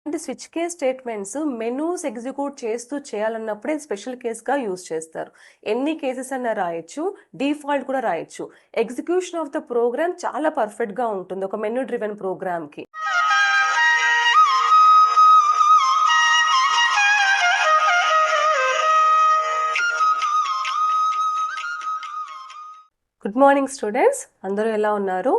అంటే switch case statements menus execute చేస్తూ చేయాలన్నప్పుడే special కేస్గా use చేస్తారు. ఎన్ని కేసెస్ అన్నా రాయొచ్చు, డిఫాల్ట్ కూడా రాయొచ్చు. ఎగ్జిక్యూషన్ ఆఫ్ ద ప్రోగ్రామ్ చాలా పర్ఫెక్ట్గా ఉంటుంది ఒక మెనూ డ్రివెన్ ప్రోగ్రామ్కి. గుడ్ మార్నింగ్ స్టూడెంట్స్, అందరూ ఎలా ఉన్నారు?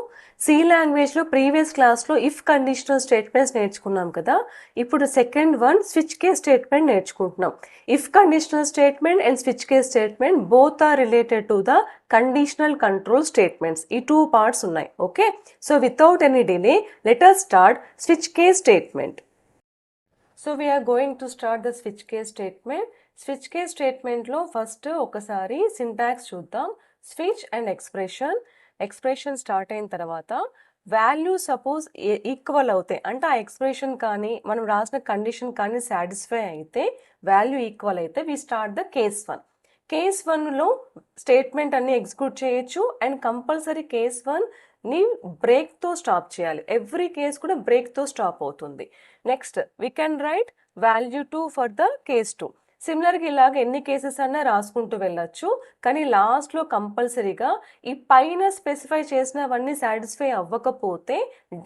సి లాంగ్వేజ్లో ప్రీవియస్ క్లాస్లో ఇఫ్ కండిషనల్ స్టేట్మెంట్స్ నేర్చుకున్నాం కదా. ఇప్పుడు second one switch case statement నేర్చుకుంటున్నాం. If conditional statement and switch case statement both are related to the conditional control statements. ఈ టూ పార్ట్స్ ఉన్నాయి. Okay, so without any delay let us start switch case statement. So we're going to start the switch case statement. Switch case స్టేట్మెంట్లో first ఒకసారి syntax చూద్దాం. Switch and expression start అయిన తర్వాత value suppose equal అవుతాయి అంటే ఆ expression కానీ మనం రాసిన కండిషన్ కానీ సాటిస్ఫై అయితే వాల్యూ ఈక్వల్ అయితే we start the case 1. Case 1లో స్టేట్మెంట్ అన్ని ఎగ్జిక్యూట్ చేయొచ్చు అండ్ కంపల్సరీ కేస్ 1ని బ్రేక్తో స్టాప్ చేయాలి. ఎవ్రీ కేస్ కూడా బ్రేక్తో స్టాప్ అవుతుంది. Next we can write value 2 for the case 2. సిమిలర్గా ఇలాగ ఎన్ని కేసెస్ అన్నా రాసుకుంటూ వెళ్ళొచ్చు, కానీ లాస్ట్లో కంపల్సరీగా ఈ పైన స్పెసిఫై చేసినవన్నీ సాటిస్ఫై అవ్వకపోతే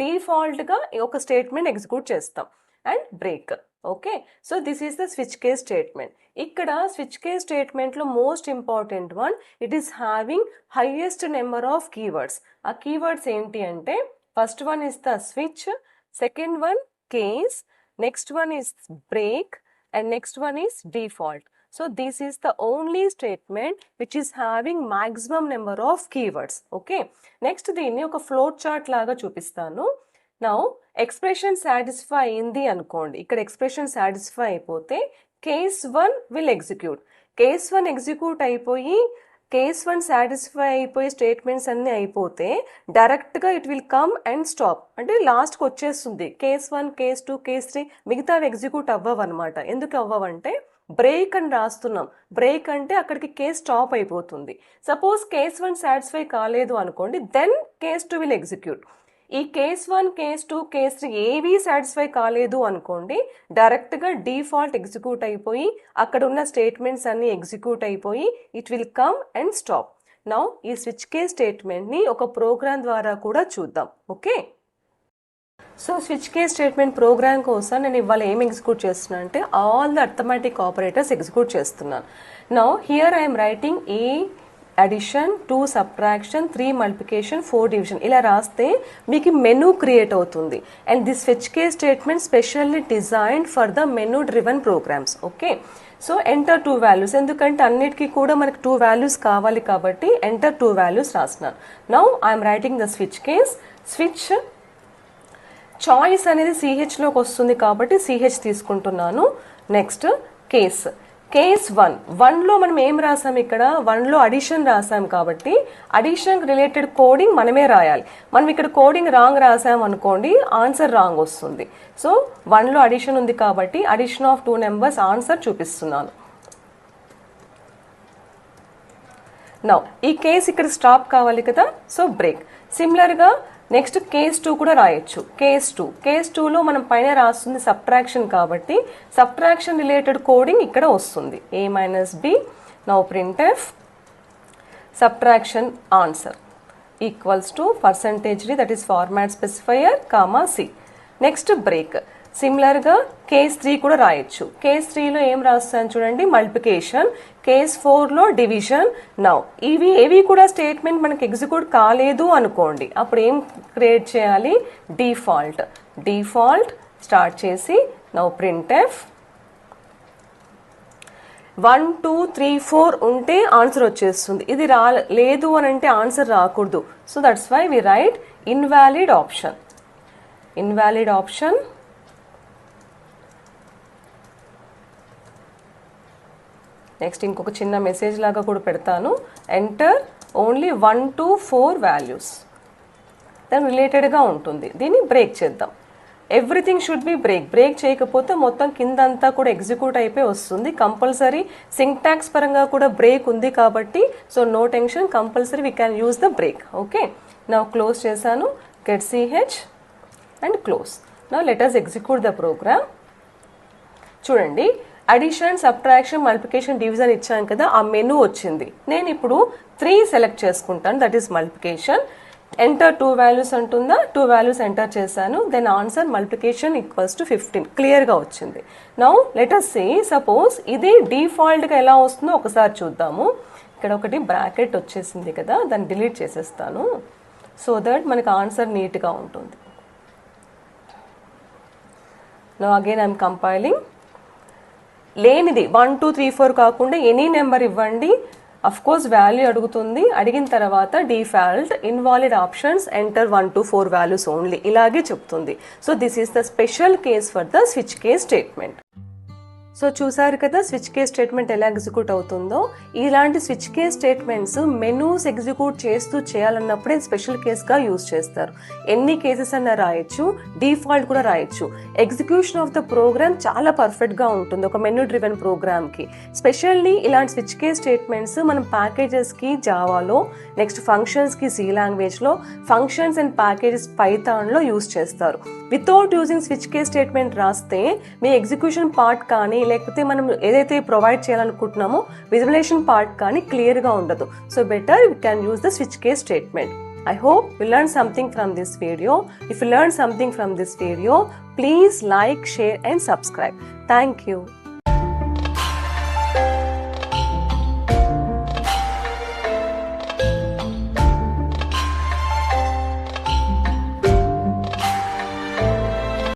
డిఫాల్ట్గా ఒక స్టేట్మెంట్ ఎగ్జిక్యూట్ చేస్తాం and break. Okay, so this is the switch case statement. ఇక్కడ స్విచ్ కేస్ స్టేట్మెంట్లో most important one, it is having highest number of keywords. ఆ కీవర్డ్స్ ఏంటి అంటే first one is the switch, second one case, next one is break and next one is default. So this is the only statement which is having maximum number of keywords. Okay, next దీన్ని ఒక float chart లాగా చూపిస్తాను. Now expression satisfy అయింది అనుకోండి, ఇక్కడ expression satisfy అయిపోతే case 1 will execute. Case 1 execute అయిపోయి case 1 satisfy అయిపోయి స్టేట్మెంట్స్ అన్నీ అయిపోతే డైరెక్ట్గా it will come and stop, అంటే లాస్ట్కి వచ్చేస్తుంది. కేస్ 1, కేస్ 2, కేస్ 3 మిగతావి ఎగ్జిక్యూట్ అవ్వవు అనమాట. ఎందుకు అవ్వవంటే బ్రేక్ అని రాస్తున్నాం. బ్రేక్ అంటే అక్కడికి కేస్ స్టాప్ అయిపోతుంది. సపోజ్ కేస్ 1 సాటిస్ఫై కాలేదు అనుకోండి, దెన్ కేస్ 2 విల్ ఎగ్జిక్యూట్. ఈ కేస్ 1, కేస్ 2, కేస్ 3 ఏవీ సాటిస్ఫై కాలేదు అనుకోండి, డైరెక్ట్గా డిఫాల్ట్ ఎగ్జిక్యూట్ అయిపోయి అక్కడ ఉన్న స్టేట్మెంట్స్ అన్నీ ఎగ్జిక్యూట్ అయిపోయి it will come and stop. Now ఈ స్విచ్ కేస్ స్టేట్మెంట్ని ఒక ప్రోగ్రామ్ ద్వారా కూడా చూద్దాం. Okay, so switch case statement program కోసం నేను ఇవాళ ఏం ఎగ్జిక్యూట్ చేస్తున్నాను అంటే all the arithmetic operators execute చేస్తున్నాను. Now here I'm writing a addition, 2 subtraction, 3 multiplication, 4 division ఇలా రాస్తే మీకు మెనూ క్రియేట్ అవుతుంది. And this switch case statement specially designed for the menu driven programs. Okay, so enter 2 values, ఎందుకంటే అన్నిటికీ కూడా మనకు 2 values కావాలి కాబట్టి ఎంటర్ 2 వాల్యూస్ రాస్తున్నాను. Now I'm writing the switch case. Switch choice అనేది సిహెచ్లోకి వస్తుంది కాబట్టి సిహెచ్ తీసుకుంటున్నాను. నెక్స్ట్ కేస్, కేస్ 1లో మనం ఏం రాసాం, ఇక్కడ 1లో అడిషన్ రాసాం కాబట్టి అడిషన్ రిలేటెడ్ కోడింగ్ మనమే రాయాలి. మనం ఇక్కడ కోడింగ్ రాంగ్ రాసాం అనుకోండి, ఆన్సర్ రాంగ్ వస్తుంది. సో 1లో అడిషన్ ఉంది కాబట్టి అడిషన్ ఆఫ్ 2 నెంబర్స్ ఆన్సర్ చూపిస్తున్నాను. నౌ ఈ కేస్ ఇక్కడ స్టాప్ కావాలి కదా, సో బ్రేక్. సిమిలర్గా నెక్స్ట్ కేస్ 2 కూడా రాయొచ్చు. కేస్ 2లో మనం పైన రాస్తుంది సబ్ట్రాక్షన్ కాబట్టి సబ్ట్రాక్షన్ రిలేటెడ్ కోడింగ్ ఇక్కడ వస్తుంది. a minus b. Now printf subtraction answer equals to %d, that is format specifier, comma c. Next break. సిమిలర్గా కేస్ 3 కూడా రాయొచ్చు. కేస్ 3లో ఏం రాస్తాను చూడండి, మల్టిప్లికేషన్. కేస్ 4లో డివిజన్. నౌ ఏవి కూడా స్టేట్మెంట్ మనకి ఎగ్జిక్యూట్ కాలేదు అనుకోండి, అప్పుడు ఏం క్రియేట్ చేయాలి, డిఫాల్ట్ స్టార్ట్ చేసి నౌ printf 1, 2, 3, 4 ఉంటే ఆన్సర్ వచ్చేస్తుంది. ఇది లేదు అని అంటే ఆన్సర్ రాకూడదు. So that's why we write invalid option. Next ఇంకొక చిన్న మెసేజ్ లాగా కూడా పెడతాను, ఎంటర్ ఓన్లీ 1 to 4 వాల్యూస్, దాని రిలేటెడ్గా ఉంటుంది. దీన్ని బ్రేక్ చేద్దాం. ఎవ్రీథింగ్ షుడ్ బి బ్రేక్ చేయకపోతే మొత్తం కిందంతా కూడా ఎగ్జిక్యూట్ అయిపోయి వస్తుంది. కంపల్సరీ సింటాక్స్ పరంగా కూడా బ్రేక్ ఉంది కాబట్టి so no tension, compulsory we can use the break. Okay, నా క్లోజ్ చేశాను, get ch and close. Now let us execute the program. చూడండి, అడిషన్, సబ్ట్రాక్షన్, మల్టిప్లికేషన్, డివిజన్ ఇచ్చాను కదా, ఆ మెనూ వచ్చింది. నేను ఇప్పుడు 3 సెలెక్ట్ చేసుకుంటాను, that is multiplication. Enter 2 values అంటుందా, 2 వాల్యూస్ ఎంటర్ చేశాను. Then answer multiplication equals to 15 క్లియర్గా వచ్చింది. Now let us say, suppose ఇది డిఫాల్ట్గా ఎలా వస్తుందో ఒకసారి చూద్దాము. ఇక్కడ ఒకటి బ్రాకెట్ వచ్చేసింది కదా, దాన్ని డిలీట్ చేసేస్తాను సో దట్ మనకి ఆన్సర్ నీట్గా ఉంటుంది. Now again I'm compiling. లేనిది 1 2 3 4 కాకుండా ఎనీ నెంబర్ ఇవ్వండి. అఫ్ కోర్స్ వాల్యూ అడుగుతుంది. అడిగిన తర్వాత default invalid options enter 1 to 4 values only ఇలాగే చెప్తుంది. So this is the special case for the switch case statement. So చూసారు కదా స్విచ్ కేస్ స్టేట్మెంట్ ఎలా ఎగ్జిక్యూట్ అవుతుందో. ఇలాంటి switch case statements menus execute చేస్తూ చేయాలన్నప్పుడే స్పెషల్ కేస్గా యూజ్ చేస్తారు. ఎన్ని కేసెస్ అన్నా రాయొచ్చు, డిఫాల్ట్ కూడా రాయొచ్చు. ఎగ్జిక్యూషన్ ఆఫ్ ద ప్రోగ్రామ్ చాలా పర్ఫెక్ట్గా ఉంటుంది ఒక మెనూ డ్రివెన్ ప్రోగ్రామ్కి. స్పెషల్లీ ఇలాంటి స్విచ్ కేస్ స్టేట్మెంట్స్ మనం ప్యాకేజెస్కి జావాలో, నెక్స్ట్ ఫంక్షన్స్కి సి లాంగ్వేజ్లో, ఫంక్షన్స్ అండ్ ప్యాకేజెస్ పైథాన్లో యూజ్ చేస్తారు. Without using switch case statement రాస్తే మీ ఎగ్జిక్యూషన్ పార్ట్ కానీ లేకపోతే మనం ఏదైతే ప్రొవైడ్ చేయాలనుకుంటున్నామో విజువలైజేషన్ పార్ట్ కానీ క్లియర్గా ఉండదు. So better we can use the switch case statement. I hope you learned something from this video. If you learned something from this video, please like, share and subscribe. Thank you.